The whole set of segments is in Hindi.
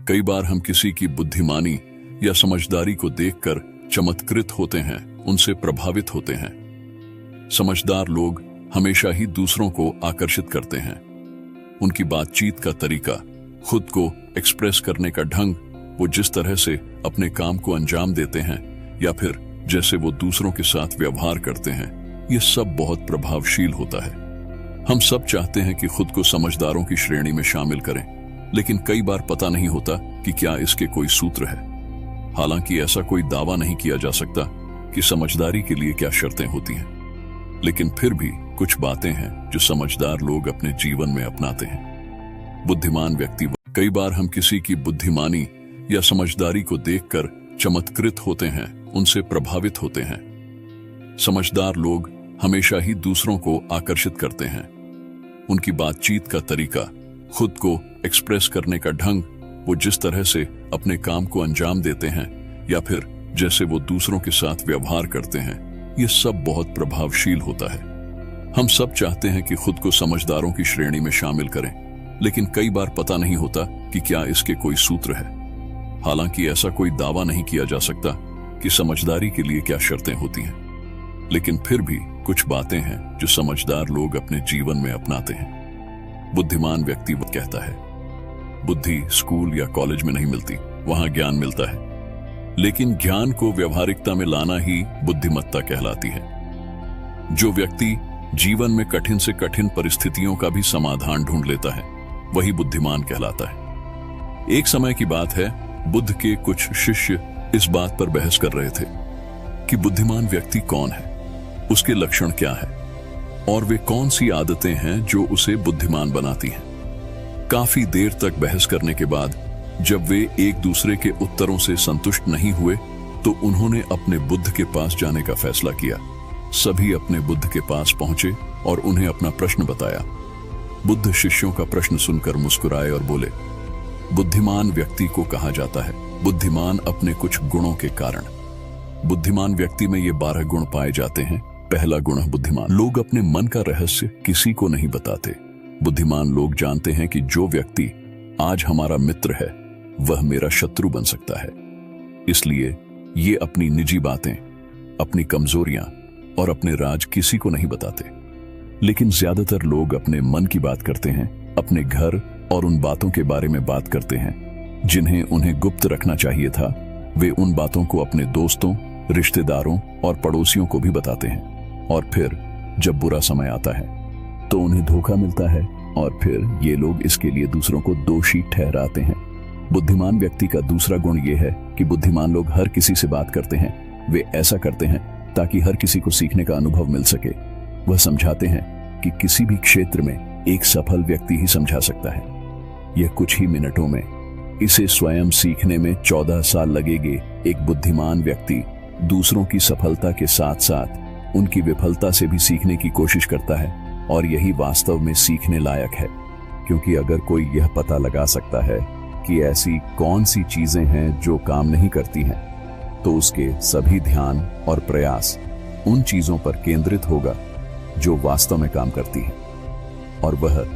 कई बार हम किसी की बुद्धिमानी या समझदारी को देखकर चमत्कृत होते हैं, उनसे प्रभावित होते हैं। समझदार लोग हमेशा ही दूसरों को आकर्षित करते हैं। उनकी बातचीत का तरीका, खुद को एक्सप्रेस करने का ढंग, वो जिस तरह से अपने काम को अंजाम देते हैं या फिर जैसे वो दूसरों के साथ व्यवहार करते हैं, ये सब बहुत प्रभावशील होता है। हम सब चाहते हैं कि खुद को समझदारों की श्रेणी में शामिल करें, लेकिन कई बार पता नहीं होता कि क्या इसके कोई सूत्र है। हालांकि ऐसा कोई दावा नहीं किया जा सकता कि समझदारी के लिए क्या शर्तें होती हैं, लेकिन फिर भी कुछ बातें हैं जो समझदार लोग अपने जीवन में अपनाते हैं। बुद्धिमान व्यक्ति, कई बार हम किसी की बुद्धिमानी या समझदारी को देखकर चमत्कृत होते हैं, उनसे प्रभावित होते हैं। समझदार लोग हमेशा ही दूसरों को आकर्षित करते हैं। उनकी बातचीत का तरीका, खुद को एक्सप्रेस करने का ढंग, वो जिस तरह से अपने काम को अंजाम देते हैं या फिर जैसे वो दूसरों के साथ व्यवहार करते हैं, ये सब बहुत प्रभावशील होता है। हम सब चाहते हैं कि खुद को समझदारों की श्रेणी में शामिल करें, लेकिन कई बार पता नहीं होता कि क्या इसके कोई सूत्र है। हालांकि ऐसा कोई दावा नहीं किया जा सकता कि समझदारी के लिए क्या शर्तें होती हैं, लेकिन फिर भी कुछ बातें हैं जो समझदार लोग अपने जीवन में अपनाते हैं। बुद्धिमान व्यक्ति वो कहता है, बुद्धि स्कूल या कॉलेज में नहीं मिलती, वहां ज्ञान मिलता है। लेकिन ज्ञान को व्यवहारिकता में लाना ही बुद्धिमत्ता कहलाती है। जो व्यक्ति जीवन में कठिन से कठिन परिस्थितियों का भी समाधान ढूंढ लेता है, वही बुद्धिमान कहलाता है। एक समय की बात है, बुद्ध के कुछ शिष्य इस बात पर बहस कर रहे थे कि बुद्धिमान व्यक्ति कौन है, उसके लक्षण क्या है और वे कौन सी आदतें हैं जो उसे बुद्धिमान बनाती हैं। काफी देर तक बहस करने के बाद जब वे एक दूसरे के उत्तरों से संतुष्ट नहीं हुए, तो उन्होंने अपने बुद्ध के पास जाने का फैसला किया। सभी अपने बुद्ध के पास पहुंचे और उन्हें अपना प्रश्न बताया। बुद्ध शिष्यों का प्रश्न सुनकर मुस्कुराए और बोले, बुद्धिमान व्यक्ति को कहा जाता है बुद्धिमान अपने कुछ गुणों के कारण। बुद्धिमान व्यक्ति में ये 12 गुण पाए जाते हैं। पहला गुण, बुद्धिमान लोग अपने मन का रहस्य किसी को नहीं बताते। बुद्धिमान लोग जानते हैं कि जो व्यक्ति आज हमारा मित्र है, वह मेरा शत्रु बन सकता है। इसलिए ये अपनी निजी बातें, अपनी कमजोरियां और अपने राज किसी को नहीं बताते। लेकिन ज्यादातर लोग अपने मन की बात करते हैं, अपने घर और उन बातों के बारे में बात करते हैं जिन्हें उन्हें गुप्त रखना चाहिए था। वे उन बातों को अपने दोस्तों, रिश्तेदारों और पड़ोसियों को भी बताते हैं, और फिर जब बुरा समय आता है तो उन्हें धोखा मिलता है और फिर ये लोग इसके लिए दूसरों को दोषी ठहराते हैं। बुद्धिमान व्यक्ति का दूसरा गुण ये है कि बुद्धिमान लोग हर किसी से बात करते हैं। वे ऐसा करते हैं ताकि हर किसी को सीखने का अनुभव मिल सके। वह समझाते हैं कि किसी भी क्षेत्र में एक सफल व्यक्ति ही समझा सकता है। यह कुछ ही मिनटों में, इसे स्वयं सीखने में 14 साल लगेंगे। एक बुद्धिमान व्यक्ति दूसरों की सफलता के साथ साथ उनकी विफलता से भी सीखने की कोशिश करता है, और यही वास्तव में सीखने लायक है। क्योंकि अगर कोई यह पता लगा सकता है कि ऐसी कौन सी चीजें हैं जो काम नहीं करती हैं, तो उसके सभी ध्यान और प्रयास उन चीजों पर केंद्रित होगा जो वास्तव में काम करती हैं, और वह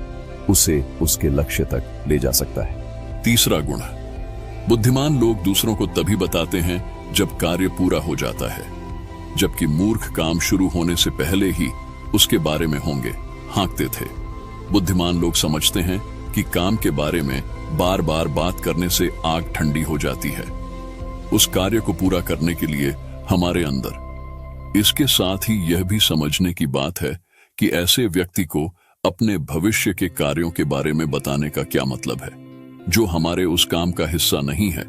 उसे उसके लक्ष्य तक ले जा सकता है। तीसरा गुण, बुद्धिमान लोग दूसरों को तभी बताते हैं जब कार्य पूरा हो जाता है, जबकि मूर्ख काम शुरू होने से पहले ही उसके बारे में होंगे हाँकते थे। बुद्धिमान लोग समझते हैं कि काम के बारे में बार बार बात करने से आग ठंडी हो जाती है। उस कार्य को पूरा करने के लिए हमारे अंदर। इसके साथ ही यह भी समझने की बात है कि ऐसे व्यक्ति को अपने भविष्य के कार्यों के बारे में बताने का क्या मतलब है, जो हमारे उस काम का हिस्सा नहीं है।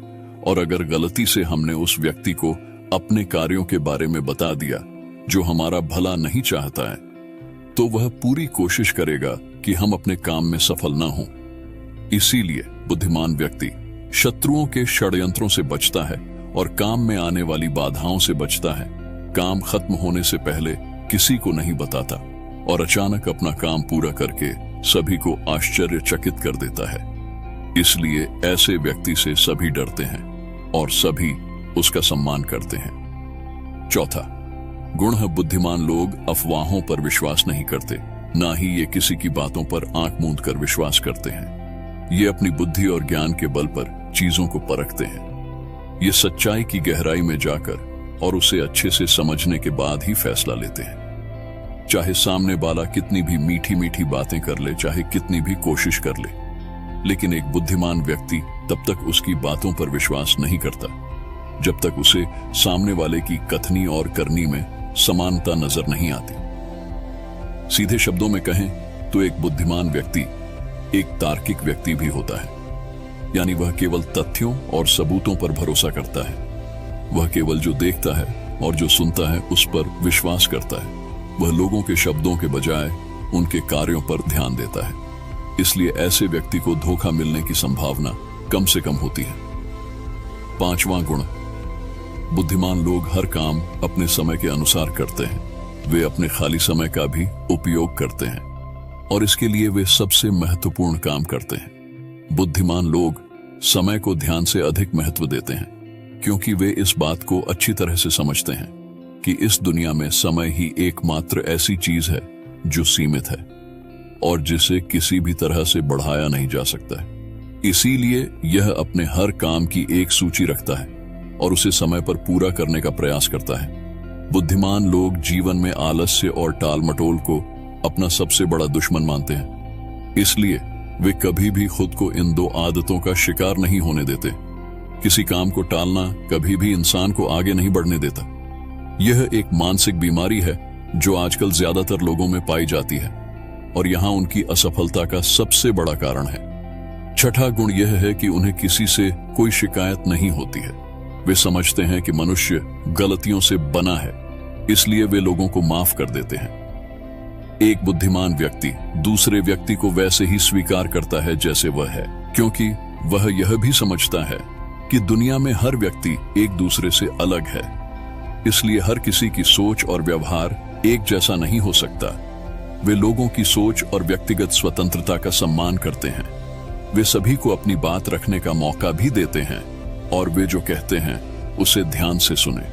और अगर गलती से हमने उस व्यक्ति को अपने कार्यों के बारे में बता दिया जो हमारा भला नहीं चाहता है, तो वह पूरी कोशिश करेगा कि हम अपने काम में सफल ना हों। इसीलिए बुद्धिमान व्यक्ति शत्रुओं के षड्यंत्रों से बचता है और काम में आने वाली बाधाओं से बचता है। काम खत्म होने से पहले किसी को नहीं बताता और अचानक अपना काम पूरा करके सभी को आश्चर्यचकित कर देता है। इसलिए ऐसे व्यक्ति से सभी डरते हैं और सभी उसका सम्मान करते हैं। चौथा गुण है, बुद्धिमान लोग अफवाहों पर विश्वास नहीं करते, ना ही ये किसी की बातों पर आंख मूंद कर विश्वास करते हैं। ये अपनी बुद्धि और ज्ञान के बल पर चीजों को परखते हैं। ये सच्चाई की गहराई में जाकर और उसे अच्छे से समझने के बाद ही फैसला लेते हैं। चाहे सामने वाला कितनी भी मीठी मीठी बातें कर ले, चाहे कितनी भी कोशिश कर ले, लेकिन एक बुद्धिमान व्यक्ति तब तक उसकी बातों पर विश्वास नहीं करता जब तक उसे सामने वाले की कथनी और करनी में समानता नजर नहीं आती। सीधे शब्दों में कहें तो एक बुद्धिमान व्यक्ति एक तार्किक व्यक्ति भी होता है, यानी वह केवल तथ्यों और सबूतों पर भरोसा करता है। वह केवल जो देखता है और जो सुनता है उस पर विश्वास करता है। वह लोगों के शब्दों के बजाय उनके कार्यों पर ध्यान देता है। इसलिए ऐसे व्यक्ति को धोखा मिलने की संभावना कम से कम होती है। 5वां गुण, बुद्धिमान लोग हर काम अपने समय के अनुसार करते हैं। वे अपने खाली समय का भी उपयोग करते हैं और इसके लिए वे सबसे महत्वपूर्ण काम करते हैं। बुद्धिमान लोग समय को ध्यान से अधिक महत्व देते हैं क्योंकि वे इस बात को अच्छी तरह से समझते हैं कि इस दुनिया में समय ही एकमात्र ऐसी चीज है जो सीमित है और जिसे किसी भी तरह से बढ़ाया नहीं जा सकता है। इसीलिए यह अपने हर काम की एक सूची रखता है और उसे समय पर पूरा करने का प्रयास करता है। बुद्धिमान लोग जीवन में आलस्य और टाल मटोल को अपना सबसे बड़ा दुश्मन मानते हैं। इसलिए वे कभी भी खुद को इन 2 आदतों का शिकार नहीं होने देते। किसी काम को टालना कभी भी इंसान को आगे नहीं बढ़ने देता। यह एक मानसिक बीमारी है जो आजकल ज्यादातर लोगों में पाई जाती है और यहां उनकी असफलता का सबसे बड़ा कारण है। 6ठा गुण यह है कि उन्हें किसी से कोई शिकायत नहीं होती है। वे समझते हैं कि मनुष्य गलतियों से बना है, इसलिए वे लोगों को माफ कर देते हैं। एक बुद्धिमान व्यक्ति दूसरे व्यक्ति को वैसे ही स्वीकार करता है जैसे वह है, क्योंकि वह यह भी समझता है कि दुनिया में हर व्यक्ति एक दूसरे से अलग है। इसलिए हर किसी की सोच और व्यवहार एक जैसा नहीं हो सकता। वे लोगों की सोच और व्यक्तिगत स्वतंत्रता का सम्मान करते हैं। वे सभी को अपनी बात रखने का मौका भी देते हैं और वे जो कहते हैं उसे ध्यान से सुने।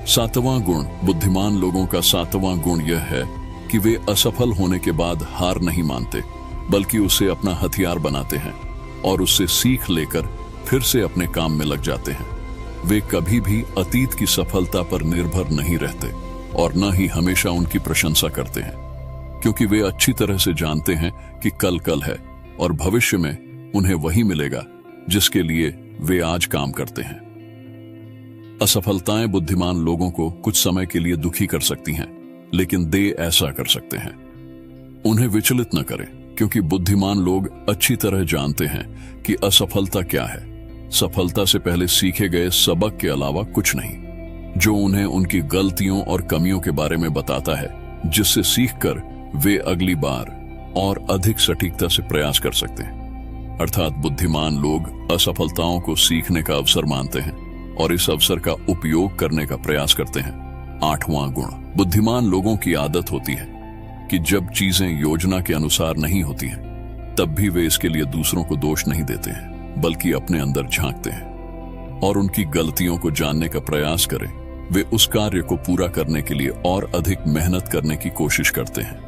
7वां गुण, बुद्धिमान लोगों का 7वां गुण यह है कि वे असफल होने के बाद हार नहीं मानते, बल्कि उसे अपना हथियार बनाते हैं और उससे सीख लेकर फिर से अपने काम में लग जाते हैं। वे कभी भी अतीत की सफलता पर निर्भर नहीं रहते और न ही हमेशा उनकी प्रशंसा करते हैं, क्योंकि वे अच्छी तरह से जानते हैं कि कल है और भविष्य में उन्हें वही मिलेगा जिसके लिए वे आज काम करते हैं। असफलताएं बुद्धिमान लोगों को कुछ समय के लिए दुखी कर सकती हैं, लेकिन दे ऐसा कर सकते हैं। उन्हें विचलित न करें, क्योंकि बुद्धिमान लोग अच्छी तरह जानते हैं कि असफलता क्या है। सफलता से पहले सीखे गए सबक के अलावा कुछ नहीं, जो उन्हें उनकी गलतियों और कमियों के बारे में बताता है, जिससे सीखकर वे अगली बार और अधिक सटीकता से प्रयास कर सकते हैं। अर्थात बुद्धिमान लोग असफलताओं को सीखने का अवसर मानते हैं और इस अवसर का उपयोग करने का प्रयास करते हैं। 8वां गुण, बुद्धिमान लोगों की आदत होती है कि जब चीजें योजना के अनुसार नहीं होती हैं, तब भी वे इसके लिए दूसरों को दोष नहीं देते हैं, बल्कि अपने अंदर झांकते हैं और उनकी गलतियों को जानने का प्रयास करें। वे उस कार्य को पूरा करने के लिए और अधिक मेहनत करने की कोशिश करते हैं।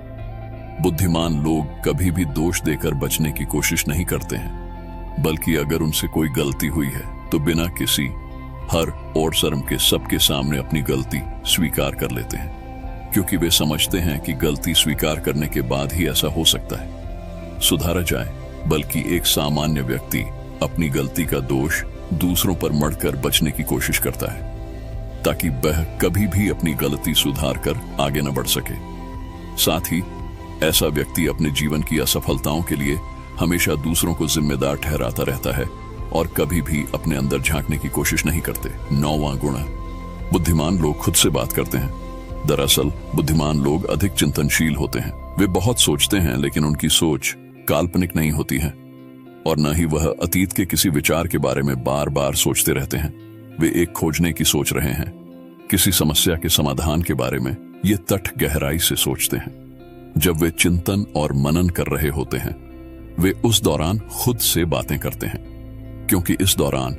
बुद्धिमान लोग कभी भी दोष देकर बचने की कोशिश नहीं करते हैं, बल्कि अगर उनसे कोई गलती हुई है तो बिना किसी हर और शर्म के सबके सामने अपनी गलती स्वीकार कर लेते हैं, क्योंकि वे समझते हैं कि गलती स्वीकार करने के बाद ही ऐसा हो सकता है सुधारा जाए। बल्कि एक सामान्य व्यक्ति अपनी गलती का दोष दूसरों पर मढ़कर बचने की कोशिश करता है, ताकि वह कभी भी अपनी गलती सुधार कर आगे न बढ़ सके। साथ ही ऐसा व्यक्ति अपने जीवन की असफलताओं के लिए हमेशा दूसरों को जिम्मेदार ठहराता रहता है और कभी भी अपने अंदर झांकने की कोशिश नहीं करते। 9वां गुण, बुद्धिमान लोग खुद से बात करते हैं। दरअसल बुद्धिमान लोग अधिक चिंतनशील होते हैं। वे बहुत सोचते हैं, लेकिन उनकी सोच काल्पनिक नहीं होती है और न ही वह अतीत के किसी विचार के बारे में बार बार सोचते रहते हैं। वे एक खोजने की सोच रहे हैं, किसी समस्या के समाधान के बारे में ये तट गहराई से सोचते हैं। जब वे चिंतन और मनन कर रहे होते हैं, वे उस दौरान खुद से बातें करते हैं, क्योंकि इस दौरान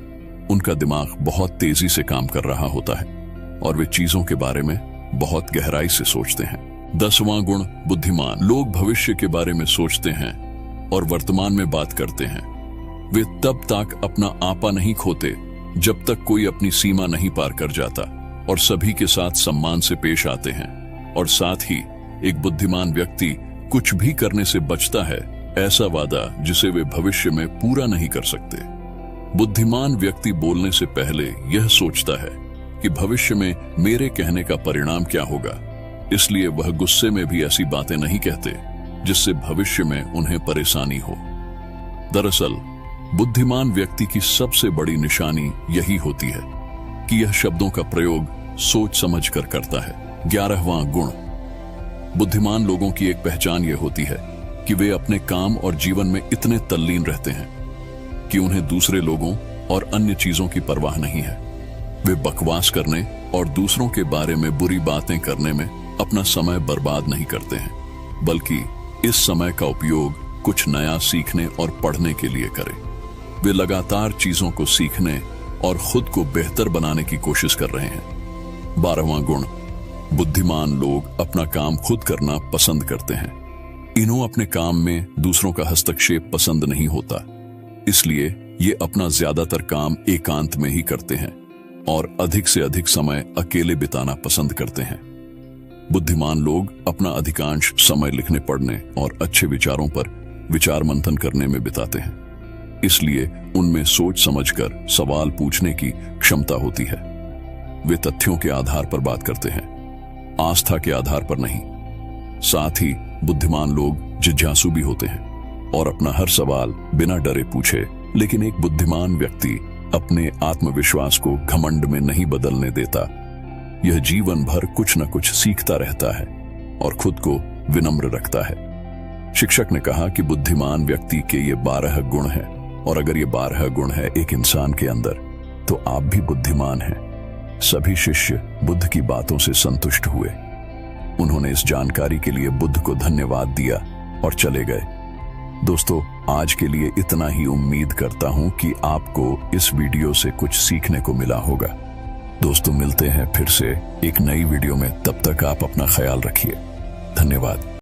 उनका दिमाग बहुत तेजी से काम कर रहा होता है और वे चीजों के बारे में बहुत गहराई से सोचते हैं। 10वां गुण, बुद्धिमान लोग भविष्य के बारे में सोचते हैं और वर्तमान में बात करते हैं। वे तब तक अपना आपा नहीं खोते जब तक कोई अपनी सीमा नहीं पार कर जाता और सभी के साथ सम्मान से पेश आते हैं। और साथ ही एक बुद्धिमान व्यक्ति कुछ भी करने से बचता है ऐसा वादा जिसे वे भविष्य में पूरा नहीं कर सकते। बुद्धिमान व्यक्ति बोलने से पहले यह सोचता है कि भविष्य में मेरे कहने का परिणाम क्या होगा, इसलिए वह गुस्से में भी ऐसी बातें नहीं कहते जिससे भविष्य में उन्हें परेशानी हो। दरअसल बुद्धिमान व्यक्ति की सबसे बड़ी निशानी यही होती है कि यह शब्दों का प्रयोग सोच समझ कर करता है। 11वां गुण। बुद्धिमान लोगों की एक पहचान यह होती है कि वे अपने काम और जीवन में इतने तल्लीन रहते हैं कि उन्हें दूसरे लोगों और अन्य चीजों की परवाह नहीं है। वे बकवास करने और दूसरों के बारे में बुरी बातें करने में अपना समय बर्बाद नहीं करते हैं, बल्कि इस समय का उपयोग कुछ नया सीखने और पढ़ने के लिए करें। वे लगातार चीजों को सीखने और खुद को बेहतर बनाने की कोशिश कर रहे हैं। 12वां गुण। बुद्धिमान लोग अपना काम खुद करना पसंद करते हैं। इन्हें अपने काम में दूसरों का हस्तक्षेप पसंद नहीं होता, इसलिए ये अपना ज्यादातर काम एकांत में ही करते हैं और अधिक से अधिक समय अकेले बिताना पसंद करते हैं। बुद्धिमान लोग अपना अधिकांश समय लिखने पढ़ने और अच्छे विचारों पर विचार मंथन करने में बिताते हैं, इसलिए उनमें सोच समझकर सवाल पूछने की क्षमता होती है। वे तथ्यों के आधार पर बात करते हैं, आस्था के आधार पर नहीं। साथ ही बुद्धिमान लोग जिज्ञासु भी होते हैं और अपना हर सवाल बिना डरे पूछे। लेकिन एक बुद्धिमान व्यक्ति अपने आत्मविश्वास को घमंड में नहीं बदलने देता। यह जीवन भर कुछ न कुछ सीखता रहता है और खुद को विनम्र रखता है। शिक्षक ने कहा कि बुद्धिमान व्यक्ति के ये 12 गुण हैं, और अगर ये 12 गुण है एक इंसान के अंदर, तो आप भी बुद्धिमान हैं। सभी शिष्य बुद्ध की बातों से संतुष्ट हुए। उन्होंने इस जानकारी के लिए बुद्ध को धन्यवाद दिया और चले गए। दोस्तों, आज के लिए इतना ही। उम्मीद करता हूं कि आपको इस वीडियो से कुछ सीखने को मिला होगा। दोस्तों, मिलते हैं फिर से एक नई वीडियो में। तब तक आप अपना ख्याल रखिए। धन्यवाद।